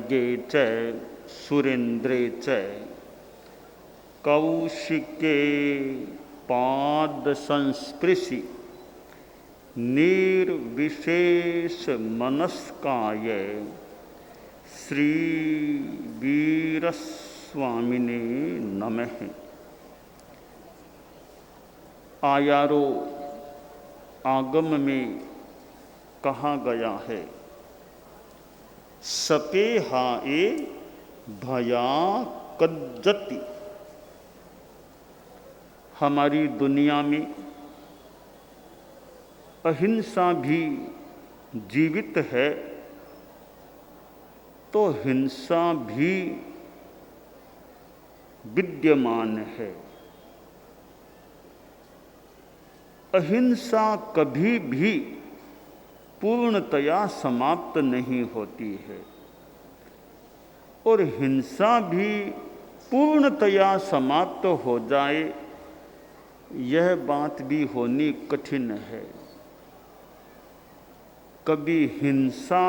खड्गे च सुरेन्द्रे च कौशिके पाद संस्पृशि निर्विशेष मनस्काय श्री वीरस्वामिने नमः। आयारो आगम में कहा गया है, सपे हाए भया कज्जति। हमारी दुनिया में अहिंसा भी जीवित है तो हिंसा भी विद्यमान है। अहिंसा कभी भी पूर्णतया समाप्त नहीं होती है और हिंसा भी पूर्णतया समाप्त हो जाए यह बात भी होनी कठिन है। कभी हिंसा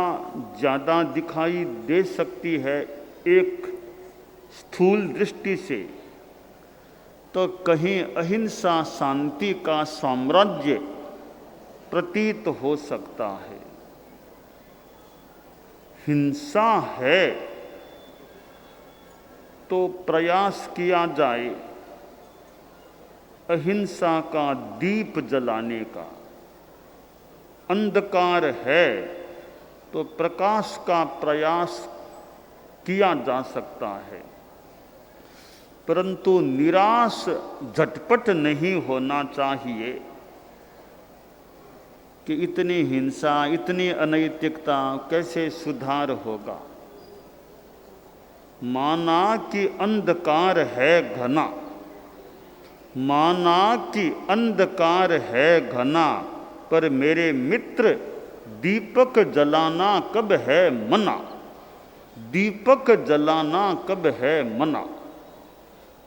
ज़्यादा दिखाई दे सकती है एक स्थूल दृष्टि से, तो कहीं अहिंसा शांति का साम्राज्य प्रतीत हो सकता है। हिंसा है तो प्रयास किया जाए अहिंसा का दीप जलाने का। अंधकार है तो प्रकाश का प्रयास किया जा सकता है, परंतु निराश झटपट नहीं होना चाहिए कि इतनी हिंसा, इतनी अनैतिकता, कैसे सुधार होगा। माना कि अंधकार है घना, माना कि अंधकार है घना, पर मेरे मित्र दीपक जलाना कब है मना, दीपक जलाना कब है मना।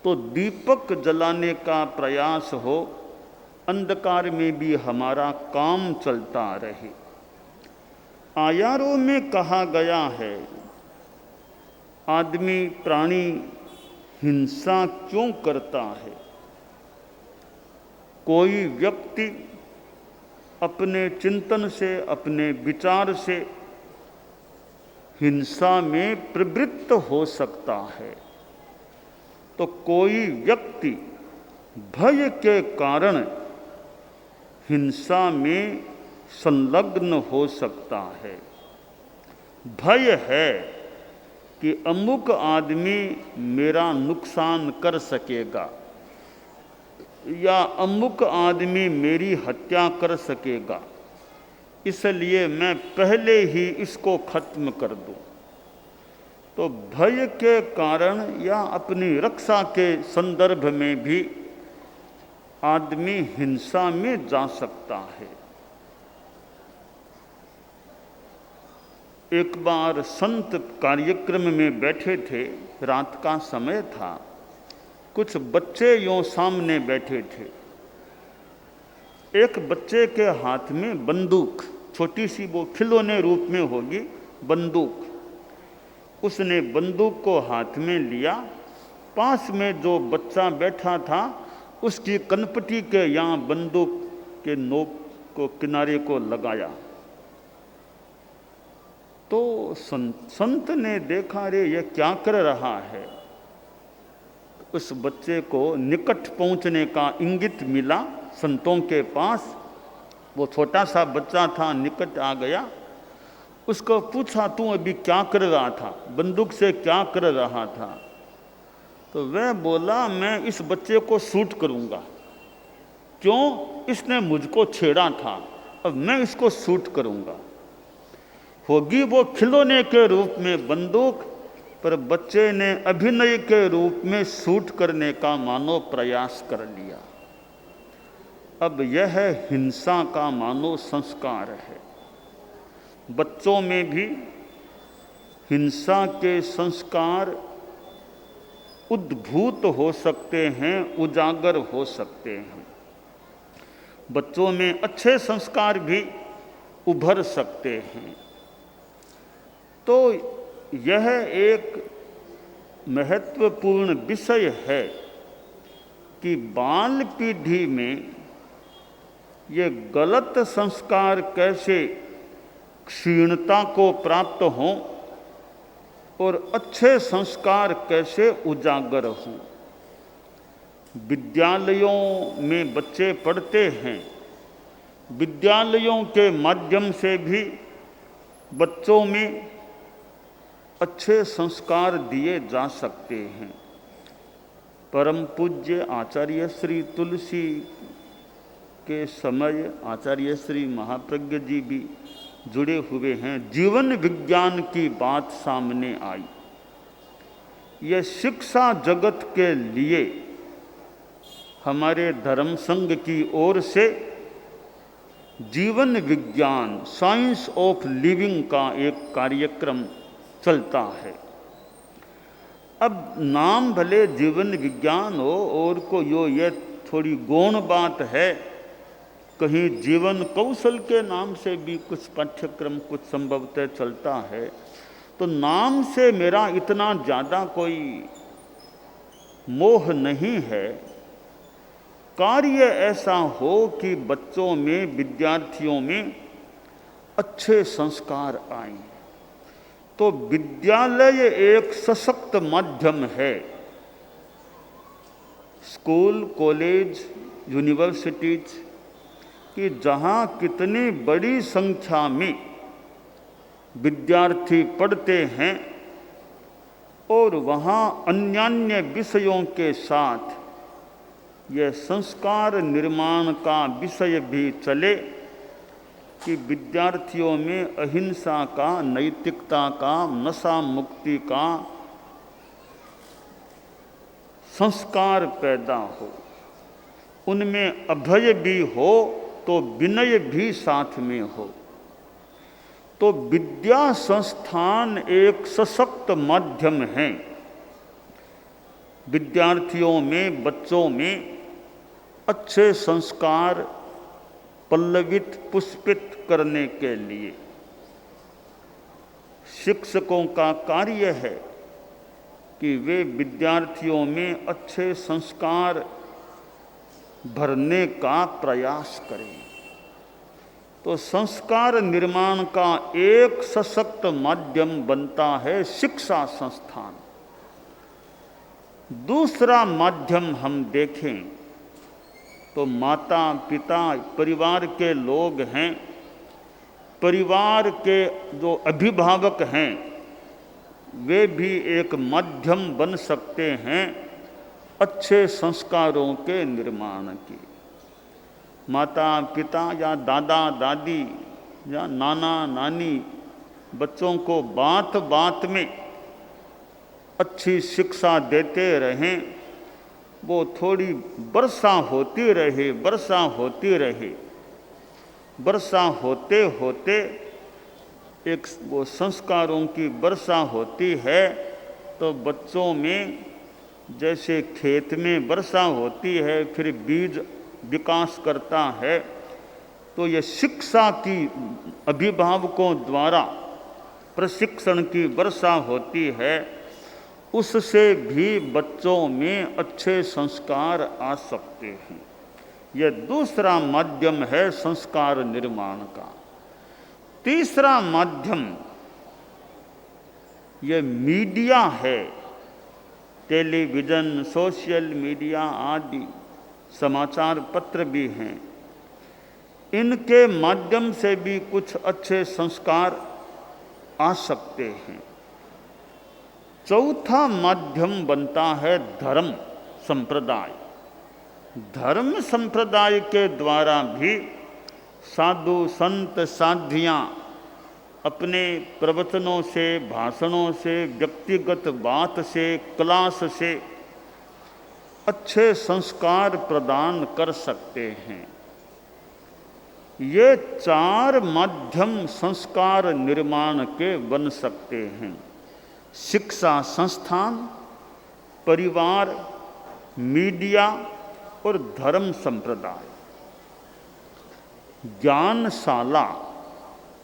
तो दीपक जलाने का प्रयास हो, अंधकार में भी हमारा काम चलता रहे। आयारों में कहा गया है, आदमी प्राणी हिंसा क्यों करता है। कोई व्यक्ति अपने चिंतन से, अपने विचार से हिंसा में प्रवृत्त हो सकता है, तो कोई व्यक्ति भय के कारण हिंसा में संलग्न हो सकता है। भय है कि अमुक आदमी मेरा नुकसान कर सकेगा या अमुक आदमी मेरी हत्या कर सकेगा, इसलिए मैं पहले ही इसको खत्म कर दूं। तो भय के कारण या अपनी रक्षा के संदर्भ में भी आदमी हिंसा में जा सकता है। एक बार संत कार्यक्रम में बैठे थे, रात का समय था, कुछ बच्चे यों सामने बैठे थे। एक बच्चे के हाथ में बंदूक, छोटी सी वो खिलौने रूप में होगी बंदूक, उसने बंदूक को हाथ में लिया। पास में जो बच्चा बैठा था उसकी कनपटी के यहाँ बंदूक के नोक को, किनारे को लगाया। तो संत ने देखा, रे ये क्या कर रहा है। उस बच्चे को निकट पहुंचने का इंगित मिला संतों के पास। वो छोटा सा बच्चा था, निकट आ गया। उसको पूछा, तू अभी क्या कर रहा था, बंदूक से क्या कर रहा था। तो वह बोला, मैं इस बच्चे को शूट करूंगा। क्यों? इसने मुझको छेड़ा था, अब मैं इसको शूट करूंगा। होगी वो खिलौने के रूप में बंदूक, पर बच्चे ने अभिनय के रूप में शूट करने का मानो प्रयास कर लिया। अब यह हिंसा का मानो संस्कार है। बच्चों में भी हिंसा के संस्कार उद्भूत हो सकते हैं, उजागर हो सकते हैं। बच्चों में अच्छे संस्कार भी उभर सकते हैं। तो यह एक महत्वपूर्ण विषय है कि बाल पीढ़ी में ये गलत संस्कार कैसे क्षीणता को प्राप्त हों और अच्छे संस्कार कैसे उजागर हों। विद्यालयों में बच्चे पढ़ते हैं, विद्यालयों के माध्यम से भी बच्चों में अच्छे संस्कार दिए जा सकते हैं। परम पूज्य आचार्य श्री तुलसी के समय आचार्य श्री महाप्रज्ञ जी भी जुड़े हुए हैं। जीवन विज्ञान की बात सामने आई। यह शिक्षा जगत के लिए हमारे धर्म संघ की ओर से जीवन विज्ञान, साइंस ऑफ लिविंग का एक कार्यक्रम चलता है। अब नाम भले जीवन विज्ञान हो और को ये थोड़ी गौण बात है, कहीं जीवन कौशल के नाम से भी कुछ पाठ्यक्रम कुछ संभवतः चलता है, तो नाम से मेरा इतना ज़्यादा कोई मोह नहीं है। कार्य ऐसा हो कि बच्चों में, विद्यार्थियों में अच्छे संस्कार आएं। तो विद्यालय एक सशक्त माध्यम है। स्कूल, कॉलेज, यूनिवर्सिटीज कि जहाँ कितनी बड़ी संख्या में विद्यार्थी पढ़ते हैं और वहाँ अन्यान्य विषयों के साथ यह संस्कार निर्माण का विषय भी चले कि विद्यार्थियों में अहिंसा का, नैतिकता का, नशा मुक्ति का संस्कार पैदा हो, उनमें अभय भी हो तो विनय भी साथ में हो। तो विद्या संस्थान एक सशक्त माध्यम है विद्यार्थियों में, बच्चों में अच्छे संस्कार पल्लवित, पुष्पित करने के लिए। शिक्षकों का कार्य है कि वे विद्यार्थियों में अच्छे संस्कार भरने का प्रयास करें। तो संस्कार निर्माण का एक सशक्त माध्यम बनता है शिक्षा संस्थान। दूसरा माध्यम हम देखें तो माता पिता, परिवार के लोग हैं, परिवार के जो अभिभावक हैं वे भी एक माध्यम बन सकते हैं अच्छे संस्कारों के निर्माण की। माता पिता या दादा दादी या नाना नानी बच्चों को बात बात में अच्छी शिक्षा देते रहें। वो थोड़ी वर्षा होती रहे, वर्षा होती रहे, वर्षा होते होते एक वो संस्कारों की वर्षा होती है। तो बच्चों में जैसे खेत में वर्षा होती है फिर बीज विकास करता है, तो ये शिक्षा की अभिभावकों द्वारा प्रशिक्षण की वर्षा होती है। उससे भी बच्चों में अच्छे संस्कार आ सकते हैं। यह दूसरा माध्यम है संस्कार निर्माण का। तीसरा माध्यम यह मीडिया है। टेलीविज़न, सोशल मीडिया आदि समाचार पत्र भी हैं। इनके माध्यम से भी कुछ अच्छे संस्कार आ सकते हैं। चौथा माध्यम बनता है धर्म संप्रदाय। धर्म संप्रदाय के द्वारा भी साधु संत साध्वियाँ अपने प्रवचनों से, भाषणों से, व्यक्तिगत बात से, क्लास से अच्छे संस्कार प्रदान कर सकते हैं। ये चार माध्यम संस्कार निर्माण के बन सकते हैं। शिक्षा संस्थान, परिवार, मीडिया और धर्म संप्रदाय। ज्ञानशाला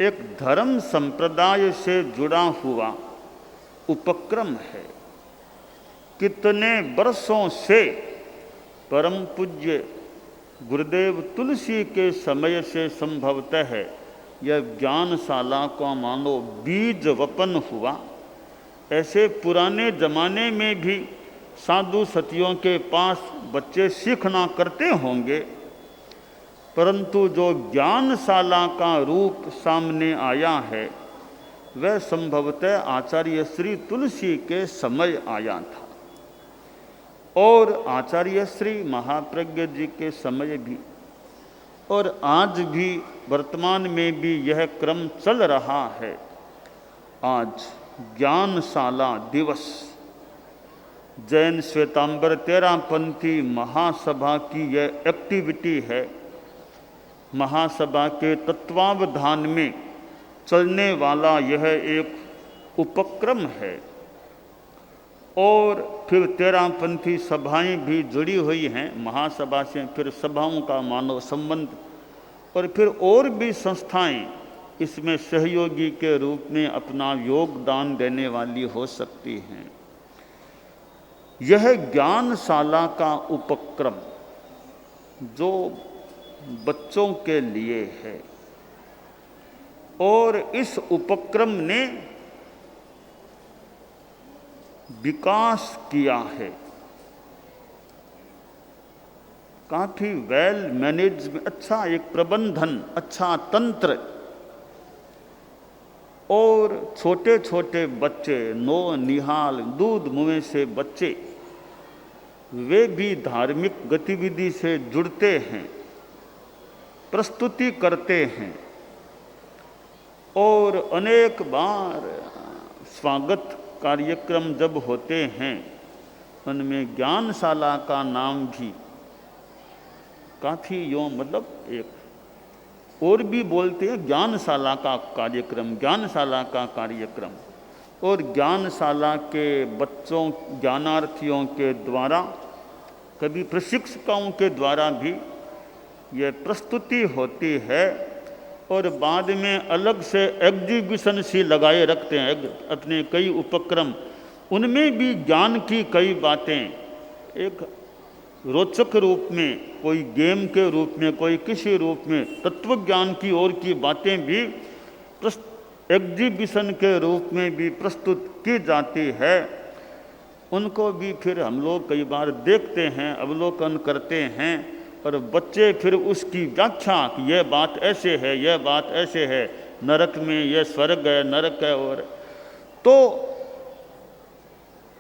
एक धर्म संप्रदाय से जुड़ा हुआ उपक्रम है। कितने वर्षों से परम पूज्य गुरुदेव तुलसी के समय से संभवतः यह ज्ञानशाला का मानो बीज वपन हुआ। ऐसे पुराने जमाने में भी साधु सतियों के पास बच्चे सीखना करते होंगे, परंतु जो ज्ञानशाला का रूप सामने आया है वह संभवतः आचार्य श्री तुलसी के समय आया था। और आचार्य श्री महाप्रज्ञ जी के समय भी और आज भी वर्तमान में भी यह क्रम चल रहा है। आज ज्ञानशाला दिवस जैन श्वेतांबर तेरापंथी महासभा की यह एक्टिविटी है। महासभा के तत्वावधान में चलने वाला यह एक उपक्रम है। और फिर तेरापंथी सभाएं भी जुड़ी हुई हैं महासभा से, फिर सभाओं का मानव संबंध, और फिर और भी संस्थाएं इसमें सहयोगी के रूप में अपना योगदान देने वाली हो सकती हैं। यह ज्ञानशाला का उपक्रम जो बच्चों के लिए है, और इस उपक्रम ने विकास किया है। काफ़ी वेल मैनेज, अच्छा एक प्रबंधन, अच्छा तंत्र, और छोटे छोटे बच्चे, नो निहाल दूध मुँह से बच्चे, वे भी धार्मिक गतिविधि से जुड़ते हैं, प्रस्तुति करते हैं, और अनेक बार स्वागत कार्यक्रम जब होते हैं उनमें ज्ञानशाला का नाम भी काफ़ी यूँ मतलब एक और भी बोलते हैं ज्ञानशाला का कार्यक्रम, ज्ञानशाला का कार्यक्रम। और ज्ञानशाला के बच्चों ज्ञानार्थियों के द्वारा, कभी प्रशिक्षकों के द्वारा भी ये प्रस्तुति होती है, और बाद में अलग से एग्जीबिशन सी लगाए रखते हैं अपने कई उपक्रम। उनमें भी ज्ञान की कई बातें एक रोचक रूप में, कोई गेम के रूप में, कोई किसी रूप में, तत्व ज्ञान की ओर की बातें भी एग्जीबिशन के रूप में भी प्रस्तुत की जाती है। उनको भी फिर हम लोग कई बार देखते हैं, अवलोकन करते हैं, और बच्चे फिर उसकी व्याख्या कि यह बात ऐसे है, यह बात ऐसे है, नरक में यह स्वर्ग है, नरक है। और तो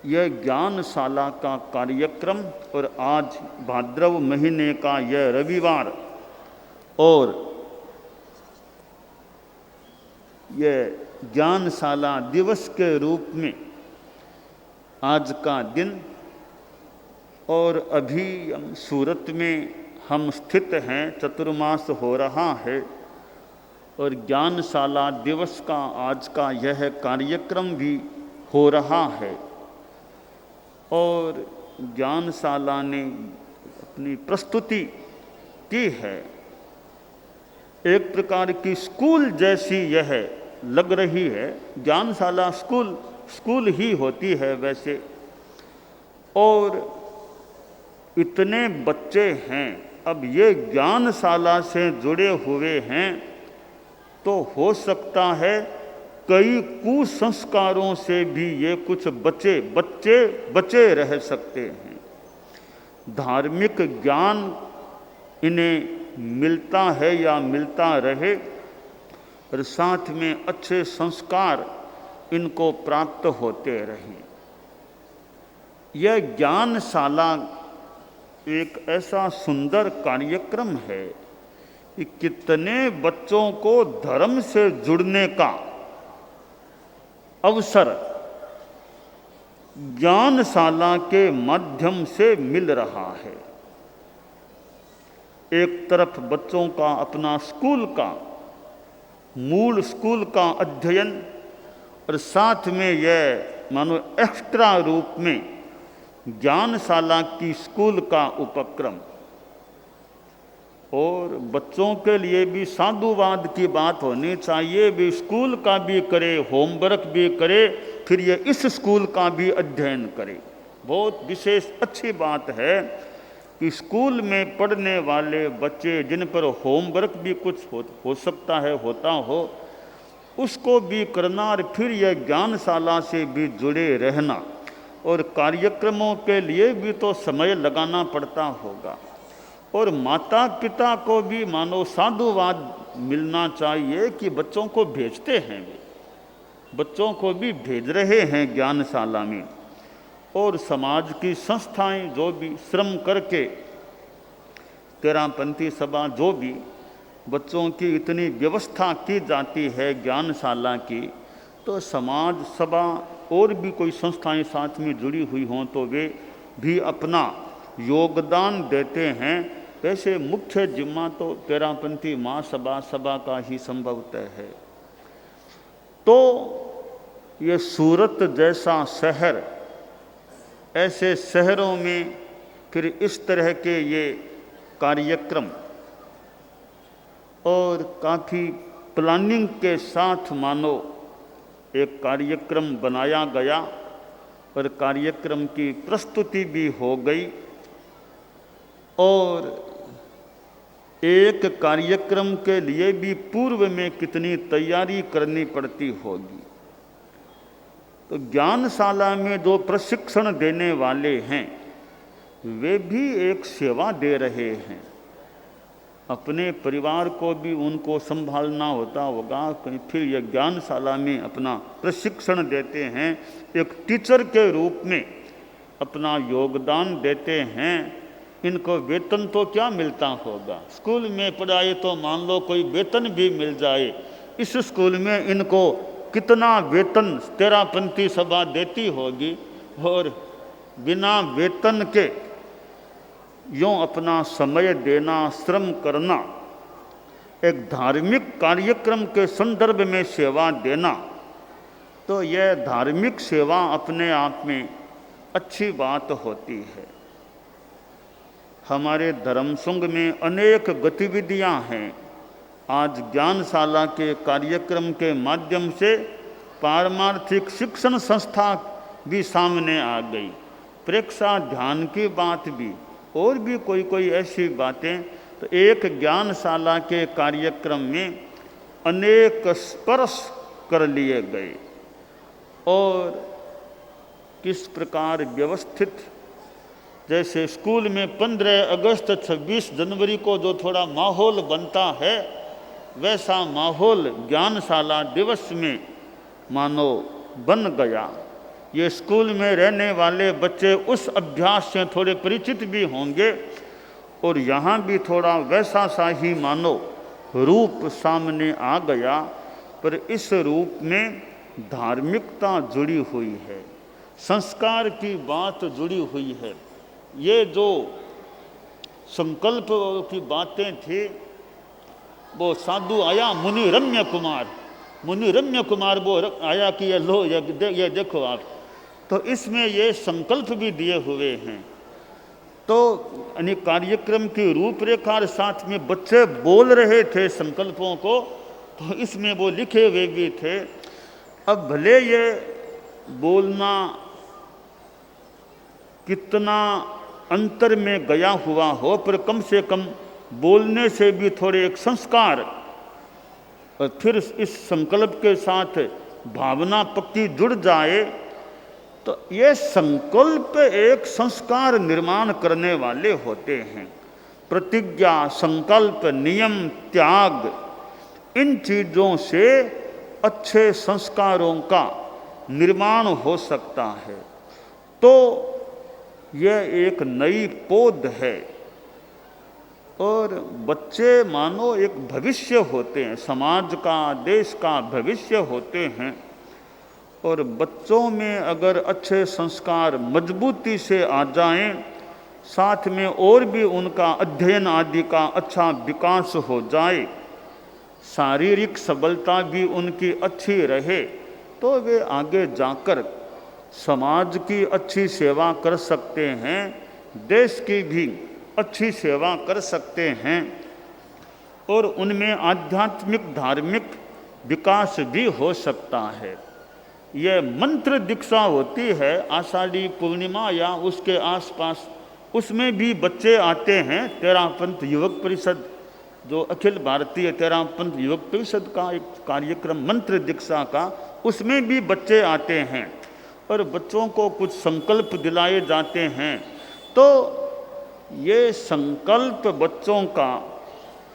यह ज्ञानशाला का कार्यक्रम, और आज भाद्रव महीने का यह रविवार, और यह ज्ञानशाला दिवस के रूप में आज का दिन। और अभी हम सूरत में हम स्थित हैं, चतुर्मास हो रहा है, और ज्ञानशाला दिवस का आज का यह कार्यक्रम भी हो रहा है। और ज्ञानशाला ने अपनी प्रस्तुति की है, एक प्रकार की स्कूल जैसी यह लग रही है। ज्ञानशाला स्कूल ही होती है वैसे। और इतने बच्चे हैं, अब ये ज्ञानशाला से जुड़े हुए हैं, तो हो सकता है कई कुसंस्कारों से भी ये कुछ बचे रह सकते हैं। धार्मिक ज्ञान इन्हें मिलता है या मिलता रहे, और साथ में अच्छे संस्कार इनको प्राप्त होते रहें। यह ज्ञानशाला एक ऐसा सुंदर कार्यक्रम है कि कितने बच्चों को धर्म से जुड़ने का अवसर ज्ञानशाला के माध्यम से मिल रहा है। एक तरफ बच्चों का अपना मूल स्कूल का अध्ययन, और साथ में यह मानो एक्स्ट्रा रूप में ज्ञानशाला की स्कूल का उपक्रम। और बच्चों के लिए भी साधुवाद की बात होनी चाहिए, भी स्कूल का भी करे, होमवर्क भी करे, फिर ये इस स्कूल का भी अध्ययन करे। बहुत विशेष अच्छी बात है कि स्कूल में पढ़ने वाले बच्चे जिन पर होमवर्क भी कुछ हो सकता है, होता हो, उसको भी करना, और फिर यह ज्ञानशाला से भी जुड़े रहना, और कार्यक्रमों के लिए भी तो समय लगाना पड़ता होगा। और माता पिता को भी मानो साधुवाद मिलना चाहिए कि बच्चों को भेजते हैं, वे बच्चों को भी भेज रहे हैं ज्ञानशाला में। और समाज की संस्थाएं जो भी श्रम करके, तेरापंथी सभा जो भी बच्चों की इतनी व्यवस्था की जाती है ज्ञानशाला की, तो समाज सभा और भी कोई संस्थाएं साथ में जुड़ी हुई हों तो वे भी अपना योगदान देते हैं। वैसे मुख्य जिम्मा तो तेरापंथी महासभा सभा का ही संभवतः है। तो ये सूरत जैसा शहर, ऐसे शहरों में फिर इस तरह के ये कार्यक्रम और काफ़ी प्लानिंग के साथ मानो एक कार्यक्रम बनाया गया और कार्यक्रम की प्रस्तुति भी हो गई। और एक कार्यक्रम के लिए भी पूर्व में कितनी तैयारी करनी पड़ती होगी। तो ज्ञानशाला में जो प्रशिक्षण देने वाले हैं वे भी एक सेवा दे रहे हैं। अपने परिवार को भी उनको संभालना होता होगा, फिर यह ज्ञानशाला में अपना प्रशिक्षण देते हैं, एक टीचर के रूप में अपना योगदान देते हैं। इनको वेतन तो क्या मिलता होगा, स्कूल में पढ़ाए तो मान लो कोई वेतन भी मिल जाए, इस स्कूल में इनको कितना वेतन तेरापंथी सभा देती होगी। और बिना वेतन के यूँ अपना समय देना, श्रम करना, एक धार्मिक कार्यक्रम के संदर्भ में सेवा देना, तो यह धार्मिक सेवा अपने आप में अच्छी बात होती है। हमारे धर्मसंघ में अनेक गतिविधियां हैं। आज ज्ञानशाला के कार्यक्रम के माध्यम से पारमार्थिक शिक्षण संस्था भी सामने आ गई, प्रेक्षा ध्यान की बात भी, और भी कोई ऐसी बातें। तो एक ज्ञानशाला के कार्यक्रम में अनेक स्पर्श कर लिए गए। और किस प्रकार व्यवस्थित, जैसे स्कूल में 15 अगस्त 26 जनवरी को जो थोड़ा माहौल बनता है, वैसा माहौल ज्ञानशाला दिवस में मानो बन गया। ये स्कूल में रहने वाले बच्चे उस अभ्यास से थोड़े परिचित भी होंगे, और यहाँ भी थोड़ा वैसा सा ही मानो रूप सामने आ गया। पर इस रूप में धार्मिकता जुड़ी हुई है, संस्कार की बात जुड़ी हुई है। ये जो संकल्प की बातें थी, वो साधु आया मुनि रम्य कुमार वो आया कि ये लो, ये देखो आप, तो इसमें ये संकल्प भी दिए हुए हैं। तो यानी कार्यक्रम की रूपरेखा साथ में बच्चे बोल रहे थे संकल्पों को, तो इसमें वो लिखे हुए भी थे। अब भले ये बोलना कितना अंतर में गया हुआ हो, पर कम से कम बोलने से भी थोड़े एक संस्कार, और फिर इस संकल्प के साथ भावना पक्की जुड़ जाए, तो ये संकल्प एक संस्कार निर्माण करने वाले होते हैं। प्रतिज्ञा, संकल्प, नियम, त्याग, इन चीज़ों से अच्छे संस्कारों का निर्माण हो सकता है। तो यह एक नई पौध है, और बच्चे मानो एक भविष्य होते हैं, समाज का, देश का भविष्य होते हैं। और बच्चों में अगर अच्छे संस्कार मजबूती से आ जाएं, साथ में और भी उनका अध्ययन आदि का अच्छा विकास हो जाए, शारीरिक सबलता भी उनकी अच्छी रहे, तो वे आगे जाकर समाज की अच्छी सेवा कर सकते हैं, देश की भी अच्छी सेवा कर सकते हैं। और उनमें आध्यात्मिक धार्मिक विकास भी हो सकता है। यह मंत्र दीक्षा होती है आषाढ़ी पूर्णिमा या उसके आसपास, उसमें भी बच्चे आते हैं। तेरापंथ युवक परिषद, जो अखिल भारतीय तेरापंथ युवक परिषद का एक कार्यक्रम मंत्र दीक्षा का, उसमें भी बच्चे आते हैं और बच्चों को कुछ संकल्प दिलाए जाते हैं। तो ये संकल्प बच्चों का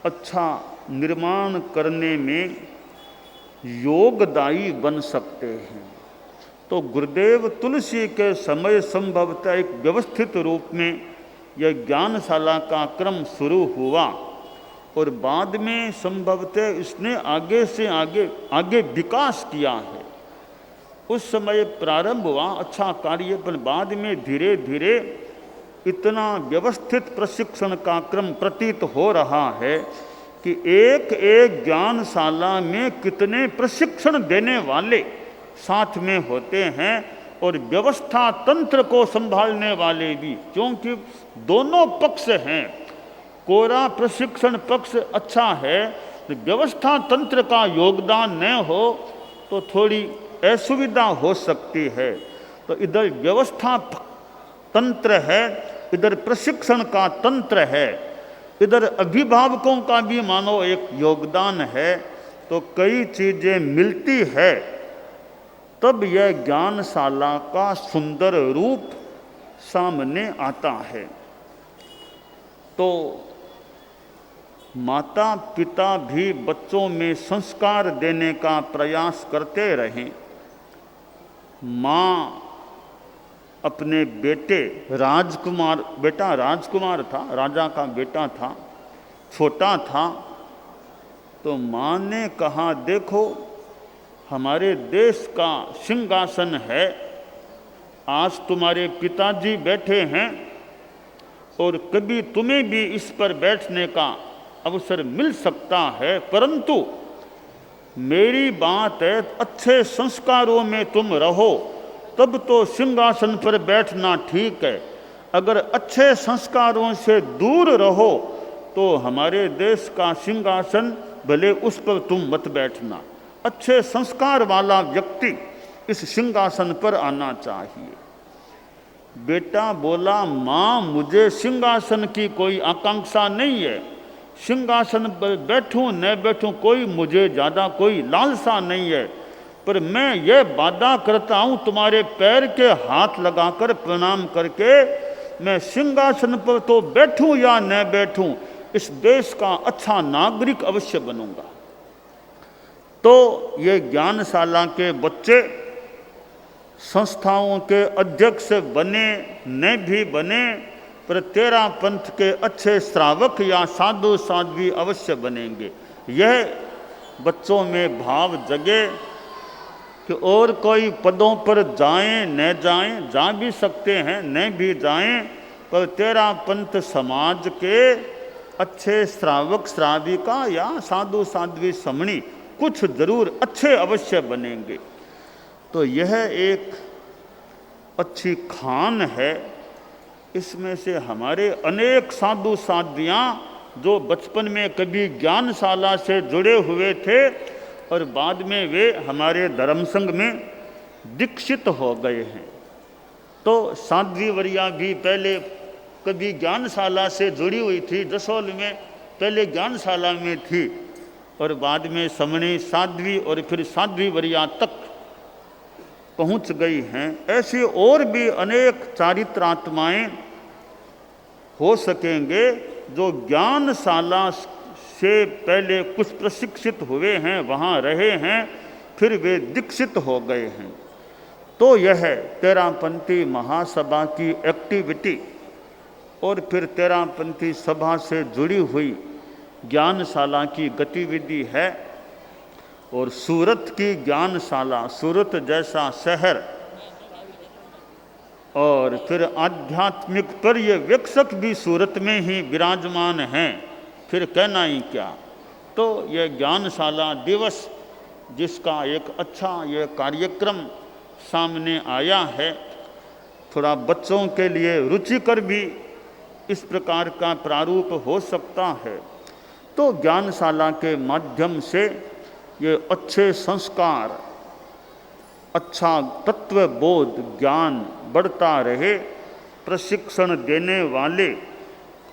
अच्छा निर्माण करने में योगदायी बन सकते हैं। तो गुरुदेव तुलसी के समय संभवतः एक व्यवस्थित रूप में यह ज्ञानशाला का क्रम शुरू हुआ और बाद में संभवतः इसने आगे से आगे विकास किया है। उस समय प्रारंभ हुआ अच्छा कार्य, पर बाद में धीरे धीरे इतना व्यवस्थित प्रशिक्षण का क्रम प्रतीत हो रहा है कि एक एक ज्ञानशाला में कितने प्रशिक्षण देने वाले साथ में होते हैं और व्यवस्था तंत्र को संभालने वाले भी, क्योंकि दोनों पक्ष हैं। कोरा प्रशिक्षण पक्ष अच्छा है, तो व्यवस्था तंत्र का योगदान न हो तो थोड़ी असुविधा हो सकती है। तो इधर व्यवस्था तंत्र है, इधर प्रशिक्षण का तंत्र है, इधर अभिभावकों का भी मानो एक योगदान है। तो कई चीज़ें मिलती है, तब यह ज्ञानशाला का सुंदर रूप सामने आता है। तो माता पिता भी बच्चों में संस्कार देने का प्रयास करते रहें। माँ अपने बेटे राजकुमार, बेटा राजकुमार था, राजा का बेटा था, छोटा था, तो माँ ने कहा देखो हमारे देश का सिंहासन है, आज तुम्हारे पिताजी बैठे हैं और कभी तुम्हें भी इस पर बैठने का अवसर मिल सकता है, परंतु मेरी बात है अच्छे संस्कारों में तुम रहो तब तो सिंहासन पर बैठना ठीक है। अगर अच्छे संस्कारों से दूर रहो तो हमारे देश का सिंहासन भले उस पर तुम मत बैठना। अच्छे संस्कार वाला व्यक्ति इस सिंहासन पर आना चाहिए। बेटा बोला माँ मुझे सिंहासन की कोई आकांक्षा नहीं है, सिंहासन पर बैठूं न बैठूं कोई मुझे ज़्यादा कोई लालसा नहीं है, पर मैं ये वादा करता हूँ तुम्हारे पैर के हाथ लगाकर प्रणाम करके मैं सिंहासन पर तो बैठूं या न बैठूं इस देश का अच्छा नागरिक अवश्य बनूंगा। तो ये ज्ञानशाला के बच्चे संस्थाओं के अध्यक्ष बने न भी बने, पर तेरा पंथ के अच्छे श्रावक या साधु साध्वी अवश्य बनेंगे। यह बच्चों में भाव जगे कि और कोई पदों पर जाएं न जाएं, जा भी सकते हैं न भी जाएं, पर तेरा पंथ समाज के अच्छे श्रावक श्राविका या साधु साध्वी समणी कुछ जरूर अच्छे अवश्य बनेंगे। तो यह एक अच्छी खान है। इसमें से हमारे अनेक साधु साध्वियाँ जो बचपन में कभी ज्ञानशाला से जुड़े हुए थे और बाद में वे हमारे धर्म संघ में दीक्षित हो गए हैं। तो साध्वी वरिया भी पहले कभी ज्ञानशाला से जुड़ी हुई थी, जसोल में पहले ज्ञानशाला में थी और बाद में समणी साध्वी और फिर साध्वी वरिया तक पहुंच गई हैं। ऐसे और भी अनेक चारित्रात्माएं हो सकेंगे जो ज्ञानशाला से पहले कुछ प्रशिक्षित हुए हैं, वहाँ रहे हैं, फिर वे दीक्षित हो गए हैं। तो यह तेरापंथी महासभा की एक्टिविटी और फिर तेरापंथी सभा से जुड़ी हुई ज्ञानशाला की गतिविधि है। और सूरत की ज्ञानशाला, सूरत जैसा शहर और फिर आध्यात्मिक पर्यवेक्षक भी सूरत में ही विराजमान हैं, फिर कहना ही क्या। तो यह ज्ञानशाला दिवस जिसका एक अच्छा ये कार्यक्रम सामने आया है, थोड़ा बच्चों के लिए रुचिकर भी इस प्रकार का प्रारूप हो सकता है। तो ज्ञानशाला के माध्यम से ये अच्छे संस्कार, अच्छा तत्व बोध, ज्ञान बढ़ता रहे। प्रशिक्षण देने वाले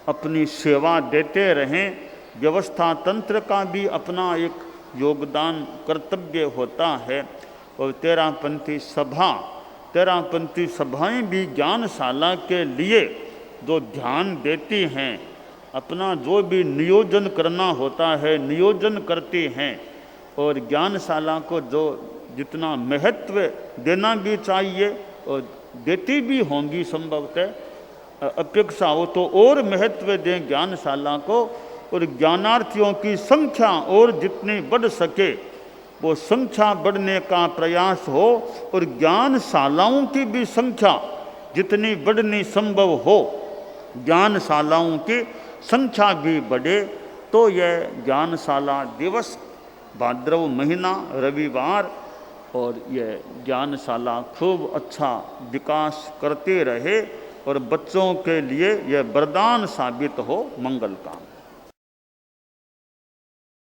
अपनी सेवा देते रहें। व्यवस्था तंत्र का भी अपना एक योगदान कर्तव्य होता है। और तेरहपंथी सभाएं भी ज्ञानशाला के लिए जो ध्यान देती हैं, अपना जो भी नियोजन करना होता है नियोजन करती हैं। और ज्ञानशाला को जो जितना महत्व देना भी चाहिए और देती भी होंगी, संभवतः अपेक्षा हो तो और महत्व दें ज्ञानशाला को। और ज्ञानार्थियों की संख्या और जितनी बढ़ सके वो संख्या बढ़ने का प्रयास हो। और ज्ञानशालाओं की भी संख्या जितनी बढ़नी संभव हो, ज्ञानशालाओं की संख्या भी बढ़े। तो यह ज्ञानशाला दिवस भाद्रव महीना रविवार, और यह ज्ञानशाला खूब अच्छा विकास करते रहे और बच्चों के लिए यह वरदान साबित हो। मंगल काम।